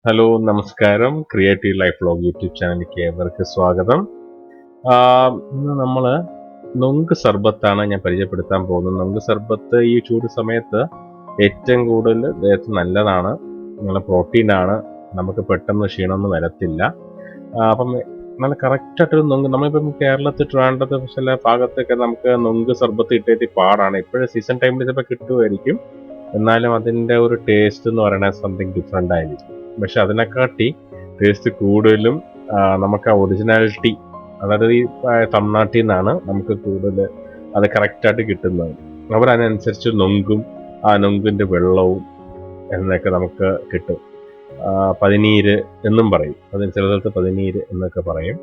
Hello നമസ്കാരം. Creative life vlog YouTube ചാനലിലേക്ക് ഏവർക്ക് സ്വാഗതം. ഇന്ന് നമ്മൾ നൊങ്ക് സർബത്താണ് ഞാൻ പരിചയപ്പെടുത്താൻ പോകുന്നത്. നൊങ്ക് സർബത്ത് ഈ ചൂട് സമയത്ത് ഏറ്റവും കൂടുതൽ ദേഹത്ത് നല്ലതാണ്. നല്ല പ്രോട്ടീനാണ്. നമുക്ക് പെട്ടെന്ന് ക്ഷീണമൊന്നും വരത്തില്ല. അപ്പം നല്ല കറക്റ്റായിട്ടൊരു നൊങ്ക് നമ്മളിപ്പം കേരളത്തിൽ ട്രിവാൻഡ്രത്ത് ചില ഭാഗത്തൊക്കെ നമുക്ക് നൊങ്ക് സർബത്ത് കിട്ടിയിട്ട് പാടാണ്. ഇപ്പോഴും സീസൺ ടൈമിൽ ചിലപ്പോൾ കിട്ടുമായിരിക്കും. എന്നാലും അതിൻ്റെ ഒരു ടേസ്റ്റ് എന്ന് പറയുന്നത് സംതിങ് ഡിഫറെൻ്റ് ആയിരിക്കും. പക്ഷെ അതിനെക്കാട്ടി ടേസ്റ്റ് കൂടുതലും നമുക്ക് ആ ഒറിജിനാലിറ്റി, അതായത് ഈ തമിഴ്നാട്ടിൽ നിന്നാണ് നമുക്ക് കൂടുതൽ അത് കറക്റ്റായിട്ട് കിട്ടുന്നത്. അവരതിനനുസരിച്ച് നൊങ്കും ആ നൊങ്കിൻ്റെ വെള്ളവും എന്നൊക്കെ നമുക്ക് കിട്ടും. പതിനീര് എന്നും പറയും, അതിന് ചിലർക്ക് പതിനീര് എന്നൊക്കെ പറയും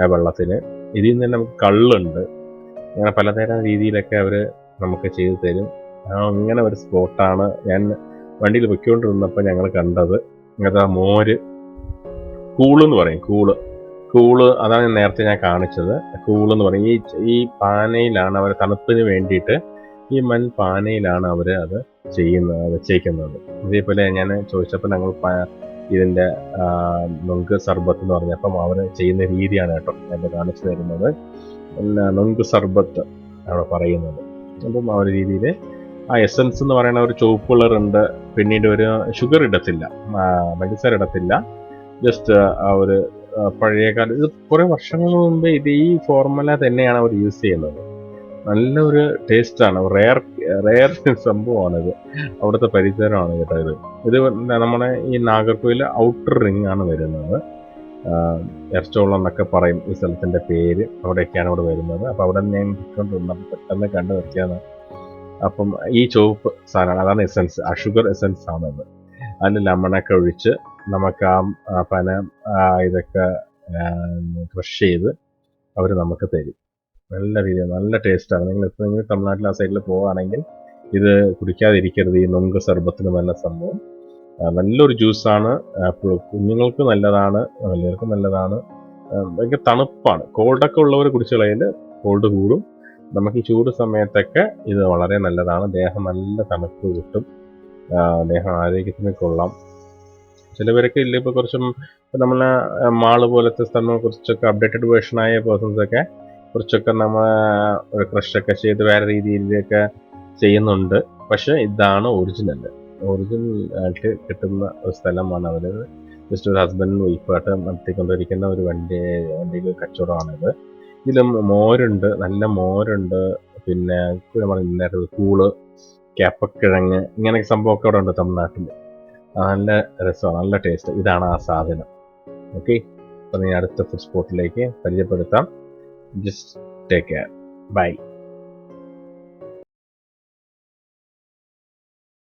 ആ വെള്ളത്തിന്. ഇതിൽ നിന്ന് തന്നെ നമുക്ക് കള്ളുണ്ട്. അങ്ങനെ പലതരം രീതിയിലൊക്കെ അവർ നമുക്ക് ചെയ്തു തരും. അങ്ങനെ ഒരു സ്പോട്ടാണ് ഞാൻ വണ്ടിയിൽ പൊയ്ക്കൊണ്ടിരുന്നപ്പോൾ ഞങ്ങൾ കണ്ടത്. അതാ മോര് കൂളെന്ന് പറയും. കൂള് അതാണ് നേരത്തെ ഞാൻ കാണിച്ചത്. കൂളെന്ന് പറയും. ഈ പാനയിലാണ് അവർ തണുപ്പിന് വേണ്ടിയിട്ട് ഈ പാനയിലാണ് അവർ അത് വെച്ചേക്കുന്നത്. ഇതേപോലെ ഞാൻ ചോദിച്ചപ്പോൾ ഞങ്ങൾ ഇതിൻ്റെ നൊങ്ക് സർബത്ത് എന്ന് പറഞ്ഞപ്പം അവർ ചെയ്യുന്ന രീതിയാണ് കേട്ടോ എന്നെ കാണിച്ചു തരുന്നത്. നൊങ്ക് സർബത്ത് അവിടെ പറയുന്നത്. അപ്പം ആ ഒരു രീതിയിൽ ആ എസൻസ് എന്ന് പറയുന്ന ഒരു ചുവപ്പ് കളറുണ്ട്. പിന്നീട് ഒരു ഷുഗർ ഇടത്തില്ല, പഞ്ചസാര ഇടത്തില്ല. ജസ്റ്റ് ആ ഒരു പഴയകാലം, ഇത് കുറേ വർഷങ്ങൾക്ക് മുമ്പ് ഈ ഫോർമുല തന്നെയാണ് അവർ യൂസ് ചെയ്യുന്നത്. നല്ലൊരു ടേസ്റ്റാണ്. റെയർ സംഭവമാണിത്. അവിടുത്തെ പരിസരമാണ് കേട്ടോ ഇത് നമ്മുടെ ഈ നാഗർകോവിൽ ഔട്ടർ റിംഗ് ആണ് വരുന്നത്. എർച്ചോളം എന്നൊക്കെ പറയും ഈ സ്ഥലത്തിൻ്റെ പേര്. അവിടെയൊക്കെയാണ് ഇവിടെ വരുന്നത്. അപ്പോൾ അവിടെ ഞാൻ കിട്ടുകൊണ്ടിരുന്നപ്പോൾ പെട്ടെന്ന് കണ്ടു നിർത്തിയാണ്. അപ്പം ഈ ചുവപ്പ് സാധനമാണ്, അതാണ് എസൻസ്. ആ ഷുഗർ എസൻസ് ആണത്. അതിൽ ലെമണൊക്കെ ഒഴിച്ച് നമുക്ക് ആ പന ഇതൊക്കെ ക്രഷ് ചെയ്ത് അവർ നമുക്ക് തരും. നല്ല രീതിയിൽ നല്ല ടേസ്റ്റാണ്. നിങ്ങൾ എപ്പോഴെങ്കിലും തമിഴ്നാട്ടിൽ ആ സൈഡിൽ പോവുകയാണെങ്കിൽ ഇത് കുടിക്കാതിരിക്കരുത്. ഈ നൊങ്ക് സർബത്തിന് നല്ല സംഭവം. നല്ലൊരു ജ്യൂസാണ്. കുഞ്ഞുങ്ങൾക്ക് നല്ലതാണ്, വലിയവർക്കും നല്ലതാണ്. ഭയങ്കര തണുപ്പാണ്. കോൾഡൊക്കെ ഉള്ളവർ കുടിച്ചു കളയിൽ കോൾഡ് കൂടും. നമുക്ക് ഈ ചൂട് സമയത്തൊക്കെ ഇത് വളരെ നല്ലതാണ്. ദേഹം നല്ല തണുപ്പ് കിട്ടും. ദേഹം ആരോഗ്യത്തിന് കൊള്ളാം. ചിലവരൊക്കെ ഇല്ല, ഇപ്പോൾ കുറച്ചും നമ്മളെ മാള് പോലത്തെ സ്ഥലം കുറച്ചൊക്കെ അപ്ഡേറ്റഡ് വേർഷനായ പേഴ്സൺസൊക്കെ കുറച്ചൊക്കെ നമ്മൾ ഒരു ക്രഷൊക്കെ ചെയ്ത് വേറെ രീതിയിലൊക്കെ ചെയ്യുന്നുണ്ട്. പക്ഷെ ഇതാണ് ഒറിജിനൽ ആയിട്ട് കിട്ടുന്ന ഒരു സ്ഥലമാണ്. അവർ ജസ്റ്റ് ഒരു ഹസ്ബൻഡ് വൈഫായിട്ട് നടത്തിക്കൊണ്ടിരിക്കുന്ന ഒരു വണ്ടിയിൽ കച്ചവടമാണിത്. ഇതിലും മോരുണ്ട്, നല്ല മോരുണ്ട്. പിന്നെ നമ്മൾ കൂള്, കേപ്പക്കിഴങ്ങ്, ഇങ്ങനെയൊക്കെ സംഭവമൊക്കെ അവിടെ ഉണ്ട് തമിഴ്നാട്ടിൽ. നല്ല രസമാണ്, നല്ല ടേസ്റ്റ്. ഇതാണ് ആ സാധനം. ഓക്കെ, അപ്പം ഞാൻ അടുത്ത ഫുഡ് സ്പോട്ടിലേക്ക് പരിചയപ്പെടുത്താം. Just take care. ബൈ.